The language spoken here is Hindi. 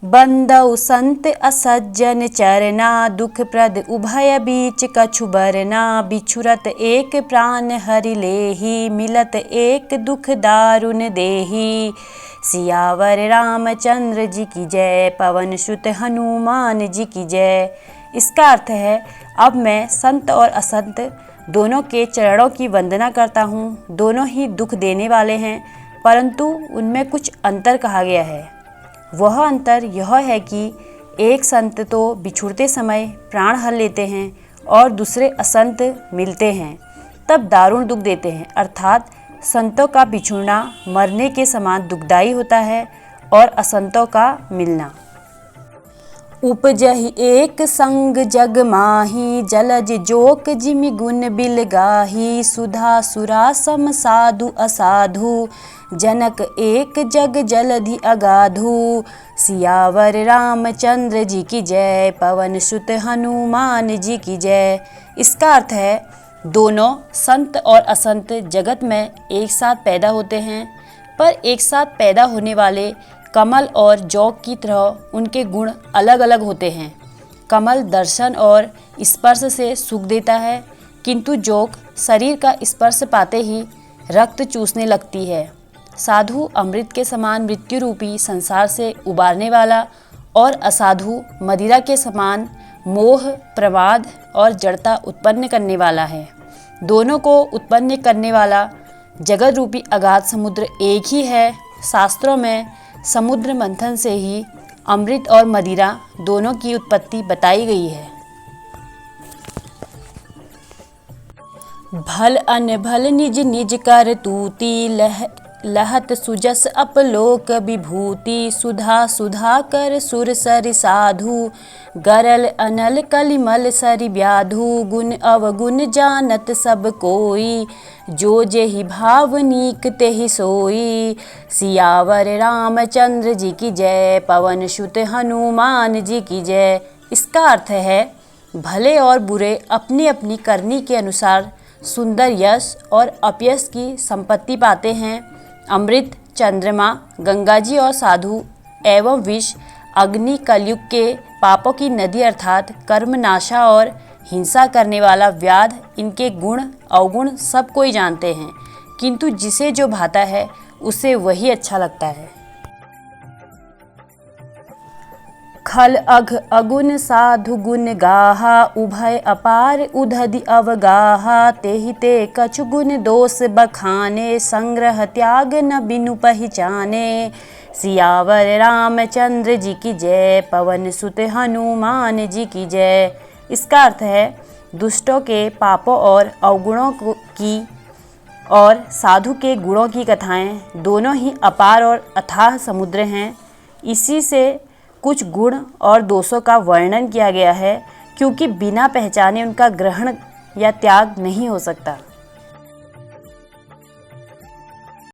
बंदउ संत असज्जन चरना, दुख प्रद उभय बीच कछु बरना। बिछुरत एक प्राण हरि लेहि, मिलत एक दुख दारुण देहि। सियावर रामचंद्र जी की जय, पवन सुत हनुमान जी की जय। इसका अर्थ है, अब मैं संत और असंत दोनों के चरणों की वंदना करता हूँ। दोनों ही दुख देने वाले हैं, परंतु उनमें कुछ अंतर कहा गया है। वह अंतर यह है कि एक संत तो बिछुड़ते समय प्राण हर लेते हैं और दूसरे असंत मिलते हैं तब दारुण दुख देते हैं। अर्थात संतों का बिछुड़ना मरने के समान दुखदायी होता है और असंतों का मिलना। उपजहि एक संग जग माही, जलज जोक जिमि गुण बिल गाही। सुधा सुरा सम साधु असाधु, जनक एक जग जलधि अगाधु। सियावर रामचंद्र जी की जय, पवन सुत हनुमान जी की जय। इसका अर्थ है, दोनों संत और असंत जगत में एक साथ पैदा होते हैं, पर एक साथ पैदा होने वाले कमल और जौक की तरह उनके गुण अलग अलग होते हैं। कमल दर्शन और स्पर्श से सुख देता है, किंतु जौक शरीर का स्पर्श पाते ही रक्त चूसने लगती है। साधु अमृत के समान मृत्यु रूपी संसार से उबारने वाला और असाधु मदिरा के समान मोह, प्रमाद और जड़ता उत्पन्न करने वाला है। दोनों को उत्पन्न करने वाला जगत रूपी अगाध समुद्र एक ही है। शास्त्रों में समुद्र मंथन से ही अमृत और मदिरा दोनों की उत्पत्ति बताई गई है। भल अनभल निज निज कर तूती, लहत सुजस अपलोक विभूति। सुधा सुधा कर सुर सरि साधु, गरल अनल कलिमल सरि व्याधु। गुण अवगुण जानत सब कोई, जो जेहि भाव नीक तेहि सोई। सियावर रामचंद्र जी की जय, पवन सुत हनुमान जी की जय। इसका अर्थ है, भले और बुरे अपनी अपनी करनी के अनुसार सुंदर यश और अपयश की संपत्ति पाते हैं। अमृत, चंद्रमा, गंगा जी और साधु एवं विष, अग्नि, कलयुग के पापों की नदी अर्थात कर्मनाशा और हिंसा करने वाला व्याध, इनके गुण अवगुण सब कोई जानते हैं, किंतु जिसे जो भाता है उसे वही अच्छा लगता है। खल अघ अगुन साधु गुण गाहा, उभय अपार उधधि अवगाहा। तेहि ते कछु गुण दोष बखाने, संग्रह त्याग न बिनु पहचाने। सियावर रामचंद्र जी की जय, पवन सुत हनुमान जी की जय। इसका अर्थ है, दुष्टों के पापों और अवगुणों की और साधु के गुणों की कथाएं दोनों ही अपार और अथाह समुद्र हैं। इसी से कुछ गुण और दोषों का वर्णन किया गया है, क्योंकि बिना पहचाने उनका ग्रहण या त्याग नहीं हो सकता।